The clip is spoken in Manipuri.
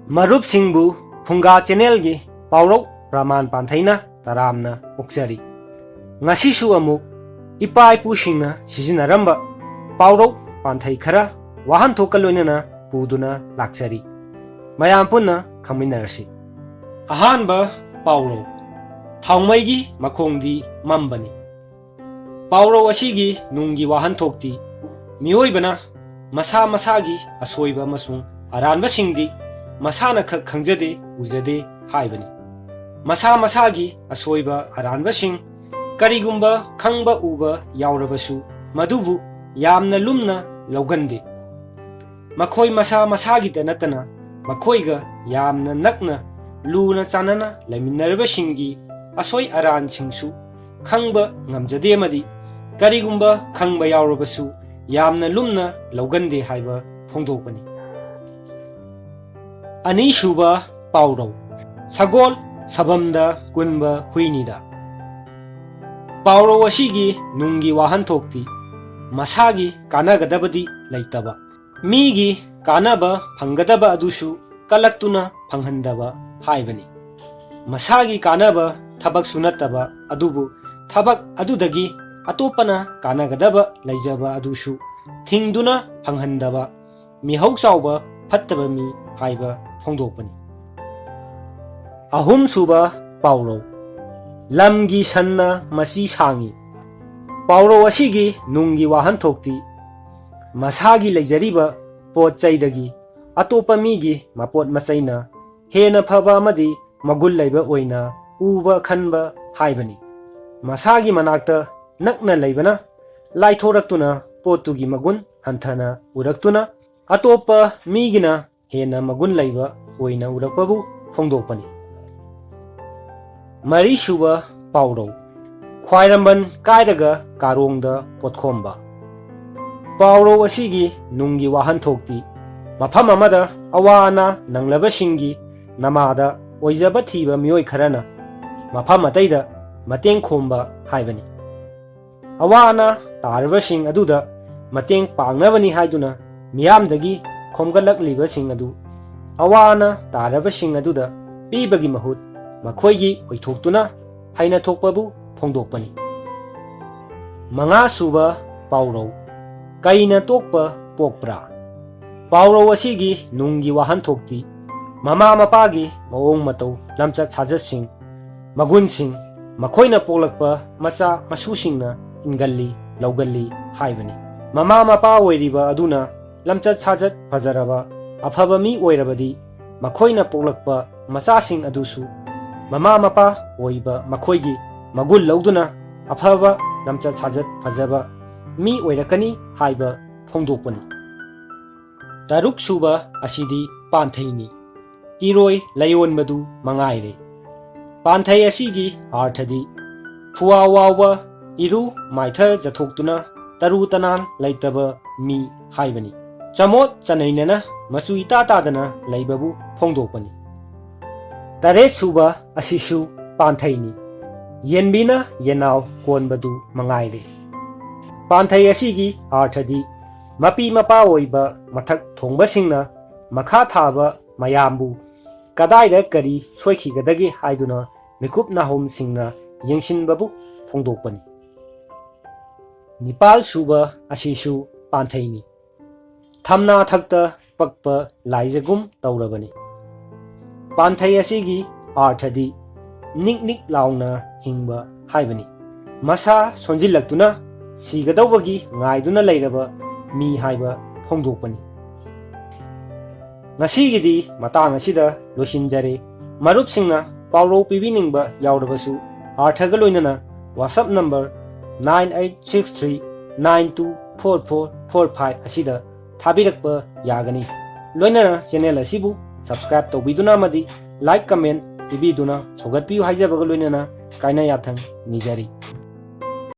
Marup Singbu Funga Channel gi Paurok Raman Pantheina Taramna Oksari Ngasi su amuk Ipai Pushingna Sizinaramba Paurok Panthai Khara Wahan Thokaloinana Puduna Laksari Mayam Punna Kaminarsi Ahanba Pauro Thongmaigi Makongdi Mambani Pauro Asigi Nungi Wahan Thokti Mioibana Masa Masagi Asoiba Masung Aranba Singdi Masana Khangzade Uzade Haibani Masa Masagi Asoiba Aranba Sing Karigumba Khangba Uba Yaurabasu Madubu Yamna Lumna Logandi Makoi Masa Masagi Danatana Makoiga Yamna Nakna Luna Chanana Laminarba Singi Asoi Aran Singsu Khangba Ngamzade Madi Karigumba Khangba Yaurabasu Yamna Lumna Logandi Haiba Fongdokani Ani Shuba Pauro Sagol Sabamda Kunba Huinida Pauro Asigi Nungi Wahan Thokti Masagi Kanagadabadi Laitaba Migi Kanaba Pangadaba Adushu Kalaktuna Panghandaba Haibani Masagi Kanaba Tabak Sunataba Adubu Tabak Adudagi Atopana Kanagadaba Laijaba Adushu Thingduna Panghandaba Mihau Sauba Pattaba Mi Haiba Fongdokani Ahum Suba Pauro Lamgi Sanna Masi Sangi Pauro Asigi Nungi Wahan Thokti Masagi Laijariba Pot Chaidagi Atopa Migi Mapot Masaina Hena Phaba Madi Magul Laiba Oina Uba Khanba Haibani Masagi Manakta Nakna Laibana Laithoraktuna Potugi Magun Hantana Uraktuna Atopa Migina Hena Magun Laiba Oina Urakpabu Fongdokani Mari Shuba Pauro Khwairamban Kaidaga Karongda Potkhomba Pauro Asigi Nungi Wahan Thokti Mafam Amada Awana Nanglaba Singi Namada Oijaba Thiba Mioi Kharana Mafam Ataida Mateng Khomba Haibani Awana Tarba Sing Aduda Mateng Pangnabani Haiduna Miyamdagi Khomgalakliba Sing Adu Awana Taraba Sing Aduda Pibagi Mahut Makhoigi Oithoktuna Haina Thokpabu Fongdokpani Manga Suba Pauro Kaina Tokpa Pokpra Pauro Asigi Nungi Wahan Thokti Mama Mapagi Maong Matau Lamchat Sajat Sing Magun Sing Makhoina Polakpa Macha Masusingna Ingalli Laugalli Haibani Mama Mapa Oiriba Aduna Lamchat Sajat Fajaraba Afaba Mi Oirabadi Makhoina Polakpa Macha Sing Adusu Mama Mapa Oiba Makhoigi Magul Lauduna Afaba Lamchat Sajat Fajaba Mi Oirakani Haiba Fongdokpani Taruk Suba Asidi Pantheini Iroi Layon Madu Mangaire Panthei Asigi Arthadi Phua Wawa Iru Maitha Jathoktuna Taru Tanan Laitaba Mi Haibani Chamot Chanainana Masu Ita Tadana Laibabu Fongdokpani Tare Suba Asishu Pantheini Yenbina Yenau Konbadu Mangaire Panthei Asigi Arthadi Mapi Mapa Oiba Mathak Thongba Singna Makha Thaba Mayambu Kadaida Kari Soikigadagi Haiduna Mikup Nahom Singna Yengshin Babu Fongdokpani Nipal Suba Asishu Pantheini Thamna Thakta Pakpa Laijagum Taurabani Panthei Asigi Arthadi Nik Nik Launa Hingba Haibani Masa Sonjilaktuna Sigadawagi Ngaiduna Lairaba Mi Haiba Fongdokpani Ngasigidi Matang Asida Losinjare Marup Singna Pauro Pibiningba Yaurabasu Arthaga Loinana WhatsApp number 9863924445 Asida Thabirakpa Yagani Loinana channel asibu subscribe Tobiduna Madi like comment Pibiduna Sogatpiu Haijabaga Loinana Kaina Yathang Nijari